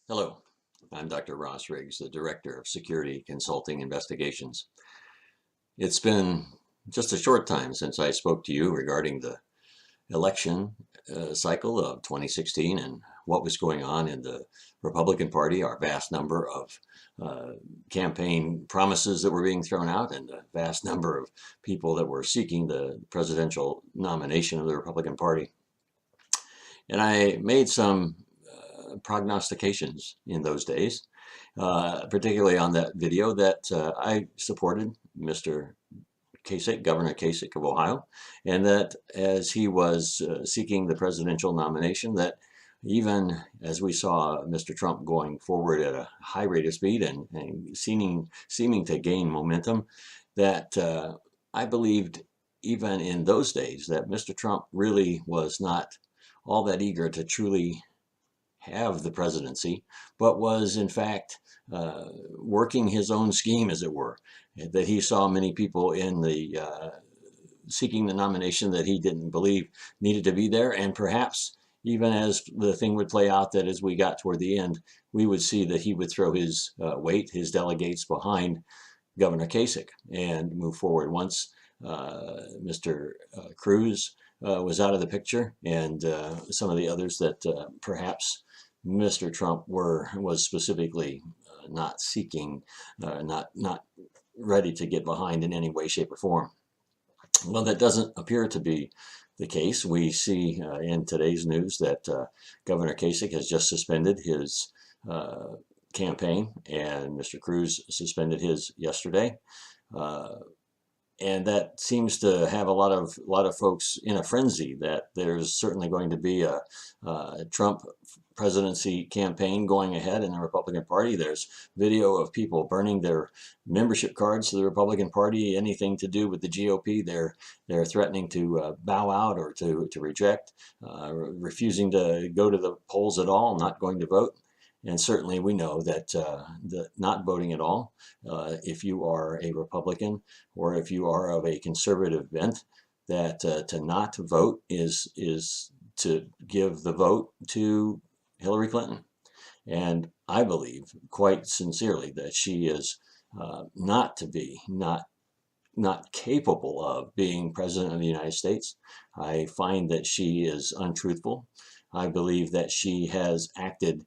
Hello, I'm Dr. Ross Riggs, the Director of Security Consulting Investigations. It's been just a short time since I spoke to you regarding the election cycle of 2016 and what was going on in the Republican Party, our vast number of campaign promises that were being thrown out, and the vast number of people that were seeking the presidential nomination of the Republican Party. And I made some prognostications in those days, particularly on that video that I supported Mr. Kasich, Governor Kasich of Ohio, and that as he was seeking the presidential nomination, that even as we saw Mr. Trump going forward at a high rate of speed and seeming to gain momentum, that I believed even in those days that Mr. Trump really was not all that eager to truly have the presidency, but was in fact working his own scheme, as it were. That he saw many people in the seeking the nomination that he didn't believe needed to be there, and perhaps even as the thing would play out, that as we got toward the end, we would see that he would throw his weight, his delegates behind Governor Kasich and move forward. Once Mr. Cruz was out of the picture, and some of the others that perhaps Mr. Trump was specifically not seeking, not ready to get behind in any way, shape, or form. Well, that doesn't appear to be the case. We see in today's news that Governor Kasich has just suspended his campaign, and Mr. Cruz suspended his yesterday. And that seems to have a lot of folks in a frenzy that there's certainly going to be a Trump presidency campaign going ahead in the Republican Party. There's video of people burning their membership cards to the Republican Party. Anything to do with the GOP, they're threatening to bow out or to reject, refusing to go to the polls at all, not going to vote. And certainly we know that the not voting at all, if you are a Republican or if you are of a conservative bent, that to not vote is to give the vote to Hillary Clinton. And I believe quite sincerely that she is not capable of being president of the United States. I find that she is untruthful. I believe that she has acted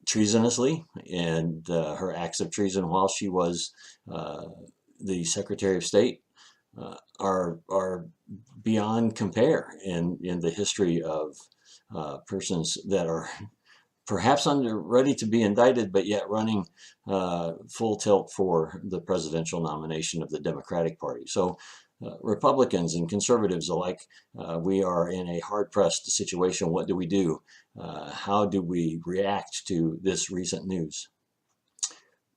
treasonously, and her acts of treason while she was the Secretary of State are beyond compare in the history of persons that are perhaps ready to be indicted, but yet running full tilt for the presidential nomination of the Democratic Party. So Republicans and conservatives alike, we are in a hard-pressed situation. What do we do? How do we react to this recent news?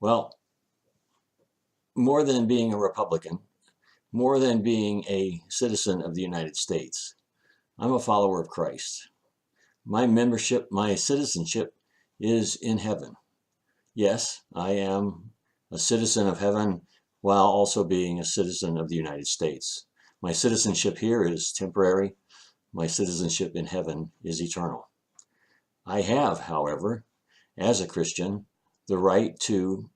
Well, more than being a Republican, more than being a citizen of the United States, I'm a follower of Christ. My membership, my citizenship is in heaven. Yes, I am a citizen of heaven while also being a citizen of the United States. My citizenship here is temporary. My citizenship in heaven is eternal. I have, however, as a Christian, the right to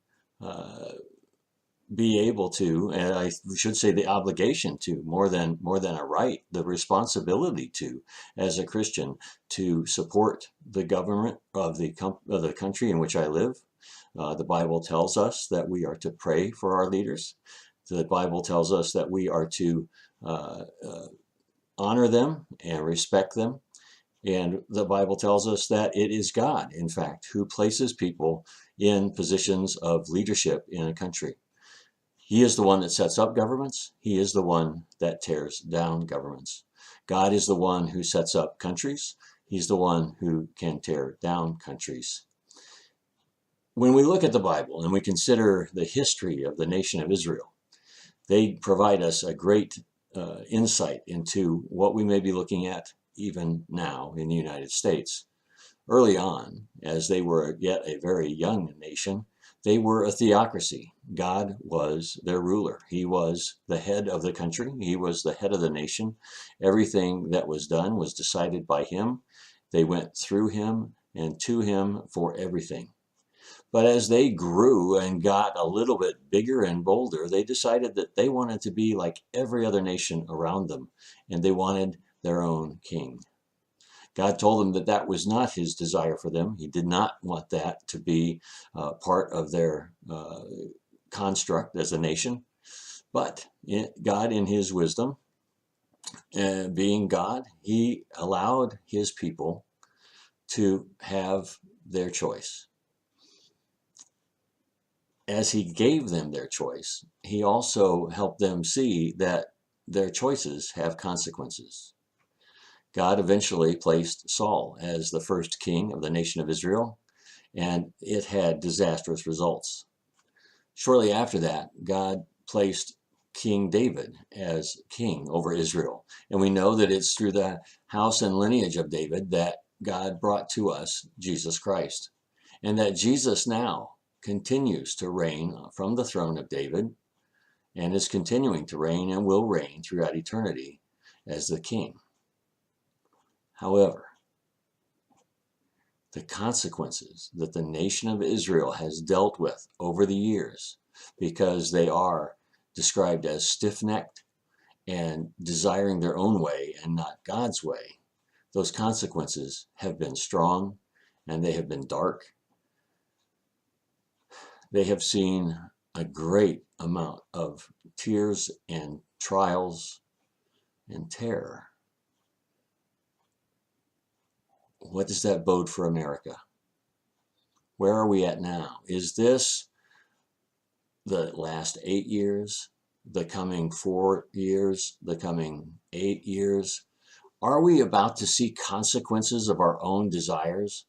be able to, and I should say the obligation to, more than a right, the responsibility to, as a Christian, to support the government of the country in which I live. The Bible tells us that we are to pray for our leaders. The Bible tells us that we are to honor them and respect them. And the Bible tells us that it is God, in fact, who places people in positions of leadership in a country. He is the one that sets up governments. He is the one that tears down governments. God is the one who sets up countries. He's the one who can tear down countries. When we look at the Bible and we consider the history of the nation of Israel, they provide us a great insight into what we may be looking at even now in the United States. Early on, as they were yet a very young nation, they were a theocracy. God was their ruler. He was the head of the country. He was the head of the nation. Everything that was done was decided by him. They went through him, and to him for everything. But as they grew and got a little bit bigger and bolder, they decided that they wanted to be like every other nation around them, and they wanted their own king. God told them that that was not his desire for them. He did not want that to be part of their construct as a nation. But God, in his wisdom, being God, he allowed his people to have their choice. As he gave them their choice, he also helped them see that their choices have consequences. God eventually placed Saul as the first king of the nation of Israel, and it had disastrous results. Shortly after that, God placed King David as king over Israel. And we know that it's through the house and lineage of David that God brought to us Jesus Christ. And that Jesus now continues to reign from the throne of David and is continuing to reign and will reign throughout eternity as the king. However, the consequences that the nation of Israel has dealt with over the years, because they are described as stiff-necked and desiring their own way and not God's way, those consequences have been strong and they have been dark. They have seen a great amount of tears and trials and terror. What does that bode for America? Where are we at now? Is this the last 8 years, the coming 4 years, the coming 8 years? Are we about to see consequences of our own desires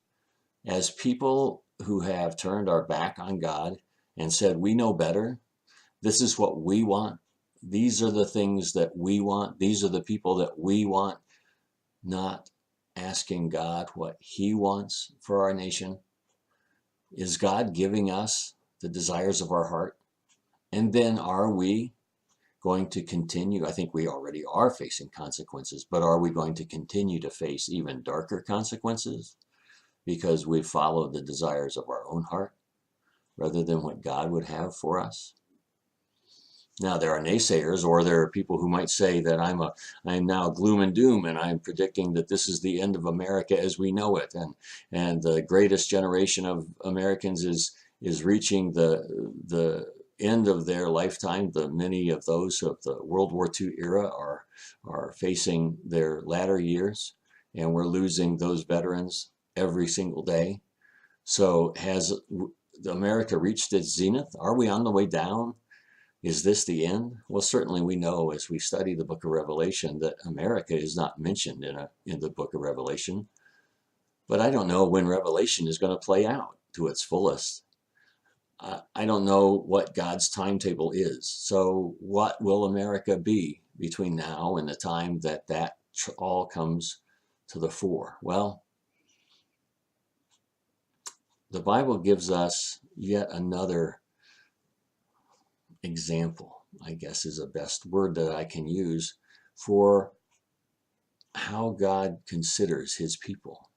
as people who have turned our back on God and said, we know better? This is what we want. These are the things that we want. These are the people that we want, not asking God what he wants for our nation. Is God giving us the desires of our heart? And then are we going to continue? I think we already are facing consequences, but are we going to continue to face even darker consequences because we've followed the desires of our own heart rather than what God would have for us? Now, there are naysayers, or there are people who might say that I'm now gloom and doom, and I'm predicting that this is the end of America as we know it, and the greatest generation of Americans is reaching the end of their lifetime. Many of those of the World War II era are facing their latter years, and we're losing those veterans every single day. So has America reached its zenith? Are we on the way down? Is this the end? Well, certainly we know as we study the book of Revelation that America is not mentioned in the book of Revelation. But I don't know when Revelation is going to play out to its fullest. I don't know what God's timetable is. So what will America be between now and the time that all comes to the fore? Well, the Bible gives us yet another example, I guess is the best word that I can use, for how God considers his people.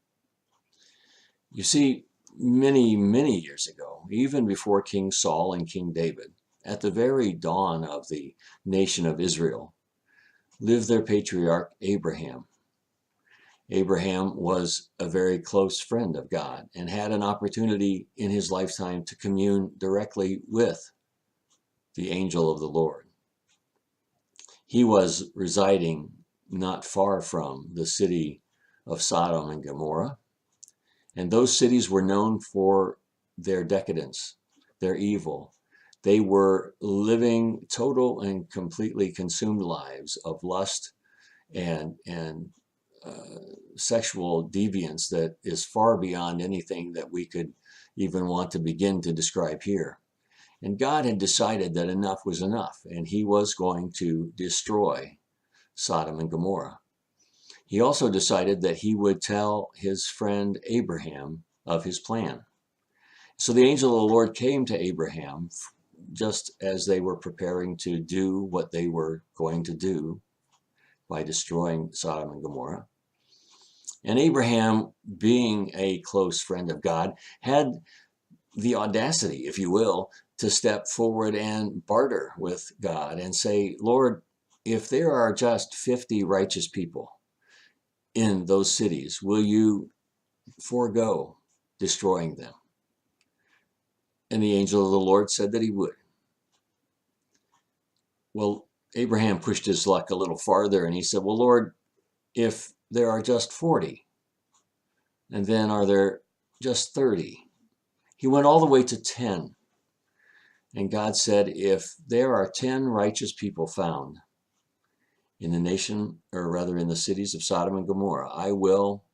You see, many, many years ago, even before King Saul and King David, at the very dawn of the nation of Israel, lived their patriarch Abraham. Abraham was a very close friend of God and had an opportunity in his lifetime to commune directly with the angel of the Lord. He was residing not far from the city of Sodom and Gomorrah, and those cities were known for their decadence, their evil. They were living total and completely consumed lives of lust and sexual deviance that is far beyond anything that we could even want to begin to describe here. And God had decided that enough was enough, and he was going to destroy Sodom and Gomorrah. He also decided that he would tell his friend Abraham of his plan. So the angel of the Lord came to Abraham just as they were preparing to do what they were going to do by destroying Sodom and Gomorrah. And Abraham, being a close friend of God, had the audacity, if you will, to step forward and barter with God and say, Lord, if there are just 50 righteous people in those cities, will you forego destroying them? And the angel of the Lord said that he would. Well, Abraham pushed his luck a little farther and he said, well, Lord, if there are just 40, and then are there just 30? He went all the way to 10. And God said, if there are 10 righteous people found in the nation, or rather in the cities of Sodom and Gomorrah, I will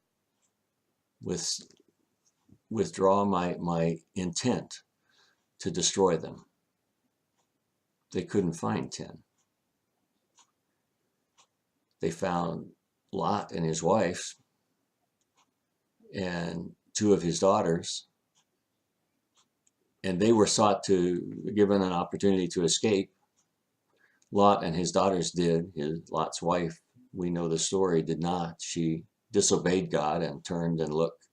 withdraw my intent to destroy them. They couldn't find 10. They found Lot and his wife and 2 of his daughters, and they were given an opportunity to escape. Lot and his daughters did. Lot's wife, we know the story, did not. She disobeyed God and turned and looked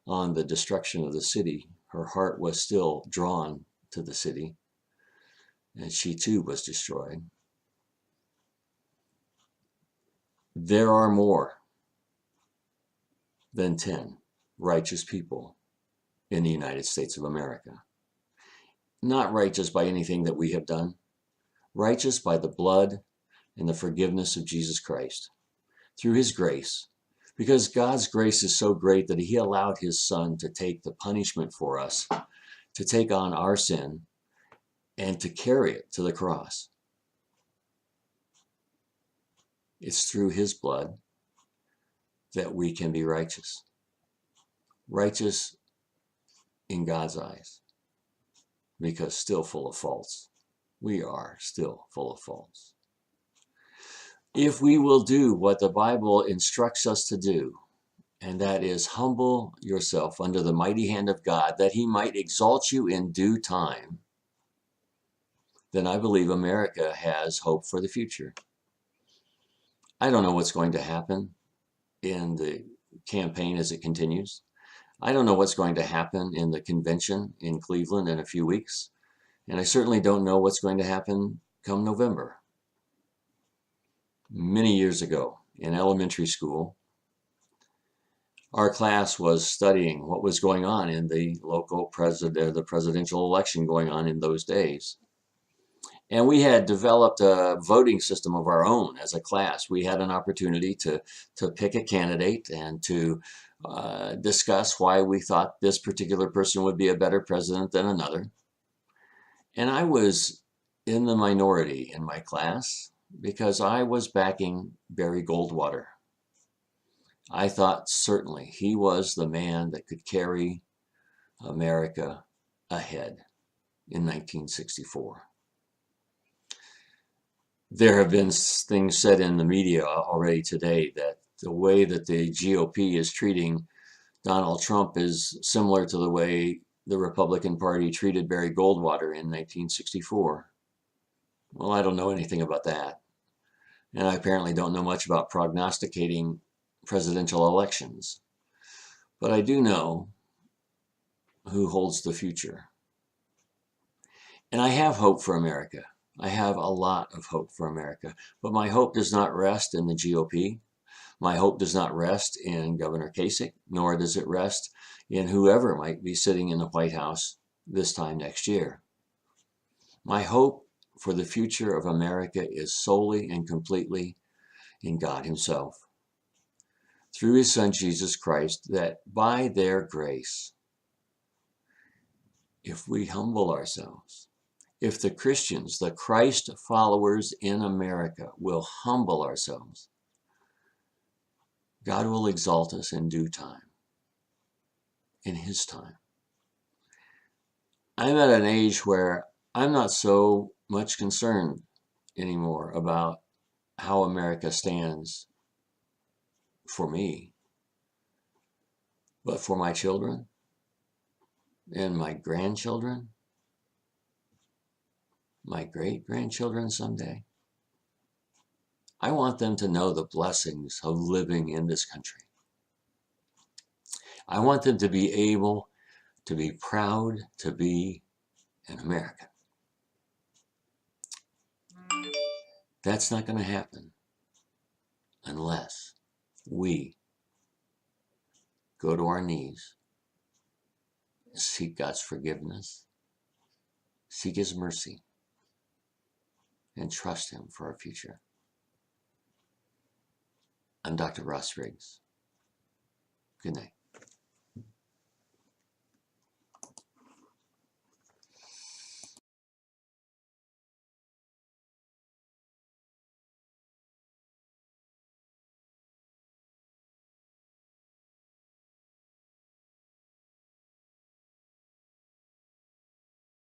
on the destruction of the city. Her heart was still drawn to the city, and she too was destroyed. There are more than 10 righteous people in the United States of America. Not righteous by anything that we have done, righteous by the blood and the forgiveness of Jesus Christ through his grace, because God's grace is so great that he allowed his son to take the punishment for us, to take on our sin and to carry it to the cross. It's through his blood that we can be righteous. Righteous in God's eyes, because still full of faults. We are still full of faults. If we will do what the Bible instructs us to do, and that is humble yourself under the mighty hand of God, that he might exalt you in due time, then I believe America has hope for the future. I don't know what's going to happen in the campaign as it continues. I don't know what's going to happen in the convention in Cleveland in a few weeks. And I certainly don't know what's going to happen come November. Many years ago in elementary school, our class was studying what was going on in the the presidential election going on in those days. And we had developed a voting system of our own as a class. We had an opportunity to pick a candidate and to discuss why we thought this particular person would be a better president than another. And I was in the minority in my class because I was backing Barry Goldwater. I thought certainly he was the man that could carry America ahead in 1964. There have been things said in the media already today that the way that the GOP is treating Donald Trump is similar to the way the Republican Party treated Barry Goldwater in 1964. Well, I don't know anything about that. And I apparently don't know much about prognosticating presidential elections. But I do know who holds the future. And I have hope for America. I have a lot of hope for America. But my hope does not rest in the GOP. My hope does not rest in Governor Kasich, nor does it rest in whoever might be sitting in the White House this time next year. My hope for the future of America is solely and completely in God himself, through his son Jesus Christ, that by their grace, if we humble ourselves, if the Christians, the Christ followers in America will humble ourselves, God will exalt us in due time, in his time. I'm at an age where I'm not so much concerned anymore about how America stands for me, but for my children and my grandchildren, my great-grandchildren someday. I want them to know the blessings of living in this country. I want them to be able to be proud to be an American. That's not going to happen unless we go to our knees, seek God's forgiveness, seek His mercy, and trust Him for our future. I'm Dr. Ross Riggs. Good night.